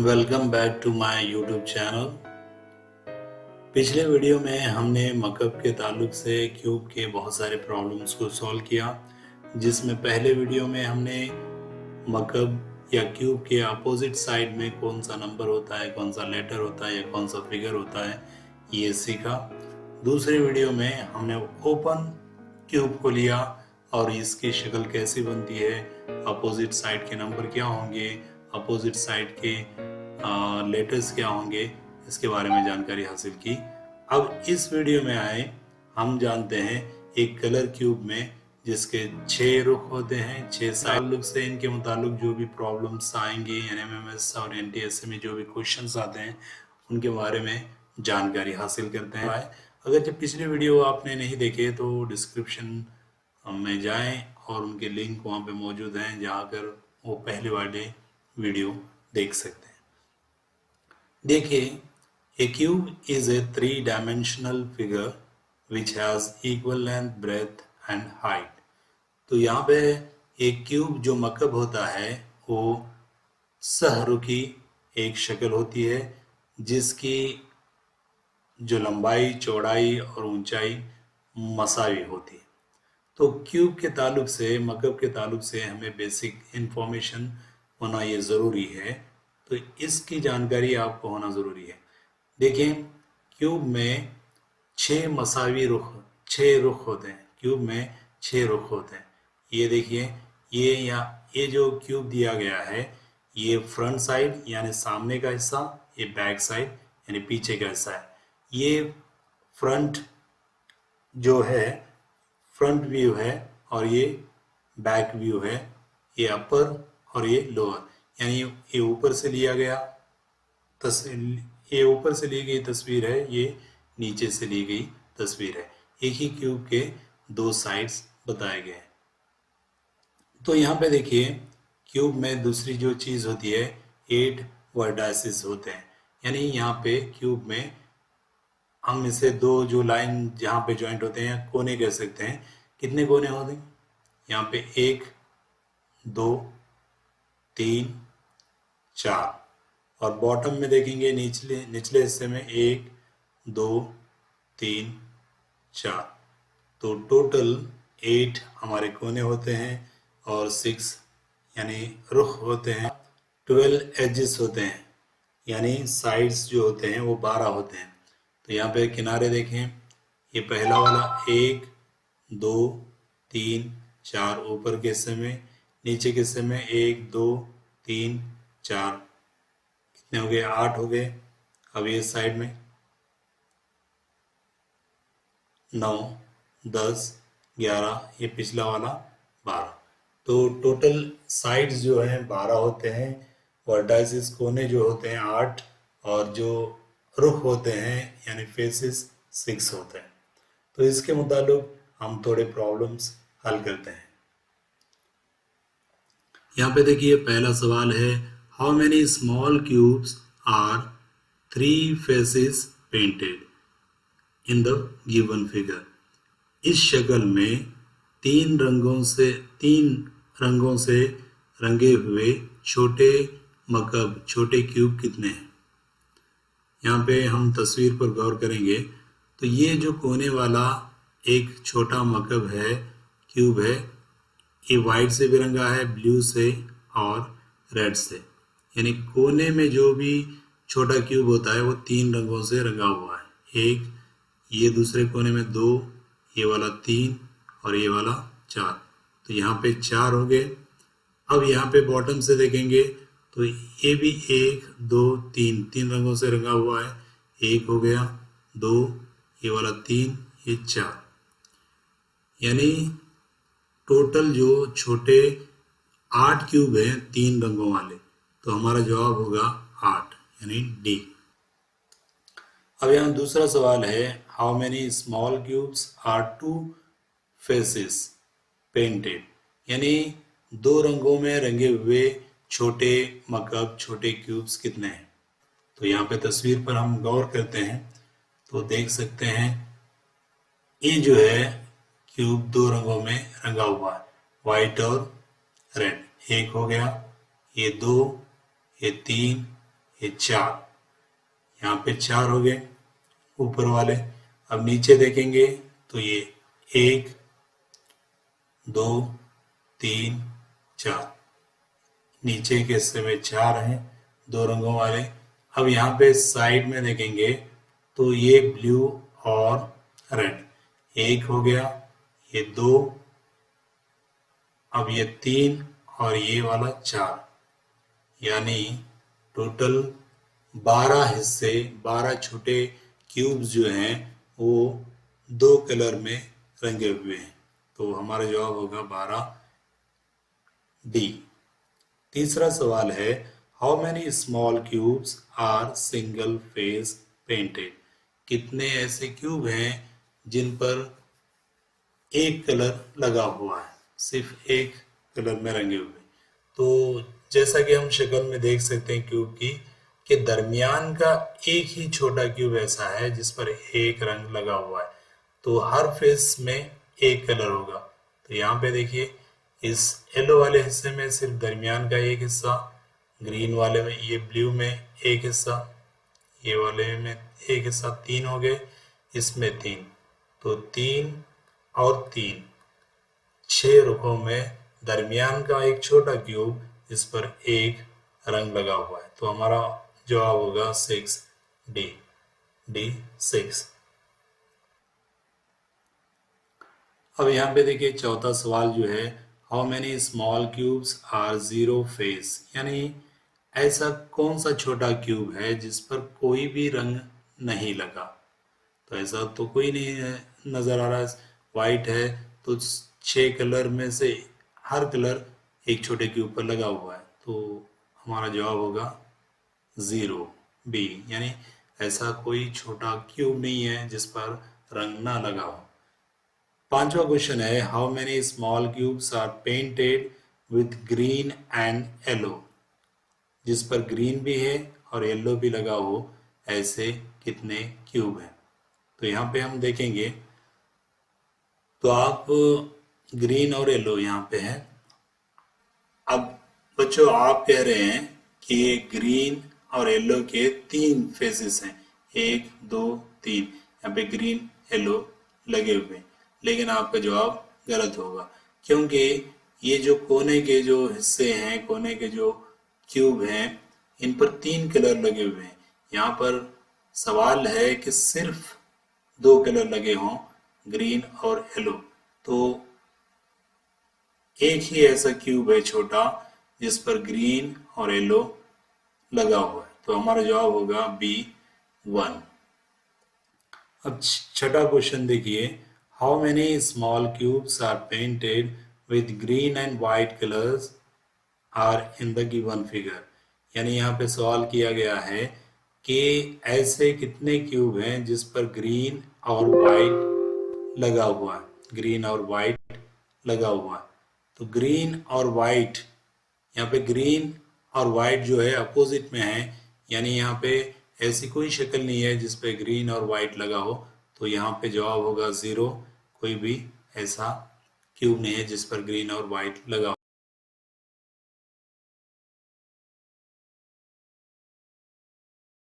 Welcome back to my YouTube channel. पिछले video में हमने मकअप के ताल्लुक से क्यूब के बहुत सारे प्रॉब्लम्स को सॉल्व किया, जिसमें पहले वीडियो में हमने मकअप या क्यूब के अपोजिट साइड में कौन सा नंबर होता है, कौन सा लेटर होता है या कौन सा फिगर होता है, ये सीखा। दूसरे वीडियो में हमने ओपन क्यूब को लिया और इसकी शक्ल कैसी बनती है, अपोजिट साइड के नंबर क्या होंगे, अपोजिट साइड के लेटर्स क्या होंगे, इसके बारे में जानकारी हासिल की। अब इस वीडियो में आए हम जानते हैं एक कलर क्यूब में जिसके 6 रुख होते हैं, 6 साइड लुक से इनके मुताबिक जो भी प्रॉब्लम्स आएंगे एनएमएमएस और एनटीएसए में जो भी क्वेश्चंस आते हैं उनके बारे में जानकारी हासिल करते हैं। अगर जब पिछले वीडियो आपने नहीं देखे तो डिस्क्रिप्शन में जाएं और उनके लिंक वहाँ पे मौजूद हैं, जहाँ कर वो पहले वाले वीडियो देख सकते हैं। देखिए, a cube is a 3-dimensional figure which has equal length, breadth and height। तो यहाँ पे एक क्यूब जो मकअब होता है वो सहरुखी एक शक्ल होती है जिसकी जो लंबाई, चौड़ाई और ऊंचाई मसावी होती है। तो क्यूब के ताल्लुक से, मकअब के ताल्लुक से हमें बेसिक इंफॉर्मेशन होना ये ज़रूरी है, तो इसकी जानकारी आपको होना ज़रूरी है। देखिए, क्यूब में 6 मसावी रुख, 6 रुख होते हैं। क्यूब में 6 रुख होते हैं। ये देखिए, ये जो क्यूब दिया गया है, ये फ्रंट साइड यानी सामने का हिस्सा, ये बैक साइड यानी पीछे का हिस्सा है। ये फ्रंट जो है, फ्रंट व्यू है और ये बैक व्यू है। ये अपर और ये लोअर, यानी ये ऊपर से लिया गया ये ऊपर से ली गई तस्वीर है, ये नीचे से ली गई तस्वीर है। एक ही क्यूब के 2 साइड्स बताए गए हैं। तो यहाँ पे देखिए, क्यूब में दूसरी जो चीज़ होती है, 8 वर्टाइसिस होते हैं। यानी यहाँ पे क्यूब में हम इसे 2 जो लाइन जहाँ पे जॉइंट होते हैं कोने कह सकते हैं। कितने कोने होते हैं? यहाँ पे 1, 2, 3, 4 और बॉटम में देखेंगे निचले हिस्से में 1, 2, 3, 4। तो टोटल 8 हमारे कोने होते हैं और 6 यानी रुख होते हैं। 12 एजेस होते हैं, यानी साइड्स जो होते हैं वो 12 होते हैं। तो यहाँ पे किनारे देखें, ये पहला वाला 1, 2, 3, 4 ऊपर के हिस्से में, नीचे के हिस्से में 1, 2, 3, 4, कितने हो गए? 8 हो गए। अब ये साइड में 9, 10, 11, ये पिछला वाला 12। तो टोटल साइड्स जो हैं 12 होते हैं, वर्टाइसिस कोने जो होते हैं 8 और जो रुख होते हैं यानी फेसेस 6 होते हैं। तो इसके मुताबिक हम थोड़े प्रॉब्लम्स हल करते हैं। यहाँ पे देखिए, पहला सवाल है, how many small cubes are 3 faces painted in the given figure. इस शक्ल में 3 रंगों से रंगे हुए छोटे मकब, छोटे क्यूब कितने हैं? यहाँ पे हम तस्वीर पर गौर करेंगे तो ये जो कोने वाला एक छोटा मकब है, क्यूब है, ये वाइट से भी रंगा है, ब्लू से और रेड से। यानी कोने में जो भी छोटा क्यूब होता है वो 3 रंगों से रंगा हुआ है। एक, ये दूसरे कोने में 2, ये वाला 3 और ये वाला 4। तो यहाँ पे 4 हो गए। अब यहाँ पे बॉटम से देखेंगे तो ये भी 1, 2, 3 रंगों से रंगा हुआ है। 1 हो गया, 2, ये वाला 3, ये 4। यानी टोटल जो छोटे 8 क्यूब हैं 3 रंगों वाले। तो हमारा जवाब होगा 8 यानी डी। अब यहाँ दूसरा सवाल है, how many small cubes are 2 faces painted. यानी 2 रंगों में रंगे हुए छोटे मकब, छोटे क्यूब्स कितने हैं? तो यहाँ पे तस्वीर पर हम गौर करते हैं तो देख सकते हैं, ये जो है क्यूब 2 रंगों में रंगा हुआ है, व्हाइट और रेड। 1 हो गया, ये 2, ये 3, ये 4, यहाँ पे 4 हो गए ऊपर वाले। अब नीचे देखेंगे तो ये 1 2 3 4, नीचे के हिस्से में 4 हैं 2 रंगों वाले। अब यहाँ पे साइड में देखेंगे तो ये ब्लू और रेड, 1 हो गया, ये 2, अब ये 3 और ये वाला 4, यानी टोटल 12 हिस्से, 12 छोटे क्यूब्स जो हैं वो 2 कलर में रंगे हुए हैं। तो हमारा जवाब होगा 12 डी। तीसरा सवाल है, how many small cubes are single face painted? कितने ऐसे क्यूब हैं जिन पर एक कलर लगा हुआ है, सिर्फ एक कलर में रंगे हुए? तो जैसा कि हम शक्ल में देख सकते हैं क्यूब की, कि दरमियान का एक ही छोटा क्यूब ऐसा है जिस पर एक रंग लगा हुआ है, तो हर फेस में एक कलर होगा। तो यहाँ पे देखिए, इस येलो वाले हिस्से में सिर्फ दरमियान का एक हिस्सा, ग्रीन वाले में, ये ब्लू में एक हिस्सा, ये वाले में एक हिस्सा, 3 हो गए, इसमें 3, तो 3 और 3, 6 रुखों में दरमियान का एक छोटा क्यूब जिस पर एक रंग लगा हुआ है। तो हमारा जवाब होगा 6 डी, डी 6। अब यहाँ पे देखिए चौथा सवाल जो है, how many small cubes are zero face? यानी ऐसा कौन सा छोटा क्यूब है जिस पर कोई भी रंग नहीं लगा? तो ऐसा तो कोई नहीं है, नजर आ रहा है, वाइट है तो 6 कलर में से हर कलर एक छोटे क्यूब पर लगा हुआ है, तो हमारा जवाब होगा 0 बी, यानी ऐसा कोई छोटा क्यूब नहीं है जिस पर रंग ना लगा हो। पांचवा क्वेश्चन है, how many small cubes are painted with green and yellow? जिस पर ग्रीन भी है और येलो भी लगा हो, ऐसे कितने क्यूब हैं? तो यहाँ पे हम देखेंगे तो आप ग्रीन और येलो यहाँ पे है। अब बच्चों आप कह रहे हैं कि ये ग्रीन और येलो के 3 फेसेस हैं, 1 2 3, यहाँ पे ग्रीन येलो लगे हुए हैं, लेकिन आपका जवाब गलत होगा, क्योंकि ये जो कोने के जो हिस्से हैं, कोने के जो क्यूब हैं, इन पर 3 कलर लगे हुए हैं। यहाँ पर सवाल है कि सिर्फ 2 कलर लगे हों, ग्रीन और येलो, तो एक ही ऐसा क्यूब है छोटा जिस पर ग्रीन और येलो लगा हुआ है, तो हमारा जवाब होगा बी 1। अब छठा क्वेश्चन देखिए, how many small cubes are painted with green and white colours are in the given figure? यानी यहाँ पे सवाल किया गया है कि ऐसे कितने क्यूब हैं जिस पर ग्रीन और व्हाइट लगा हुआ है, ग्रीन और व्हाइट लगा हुआ है। तो ग्रीन और व्हाइट, यहाँ पे ग्रीन और व्हाइट जो है अपोजिट में है, यानी यहाँ पे ऐसी कोई शक्ल नहीं है जिस पे ग्रीन और व्हाइट लगा हो, तो यहाँ पे जवाब होगा 0, कोई भी ऐसा क्यूब नहीं है जिस पर ग्रीन और व्हाइट लगा हो।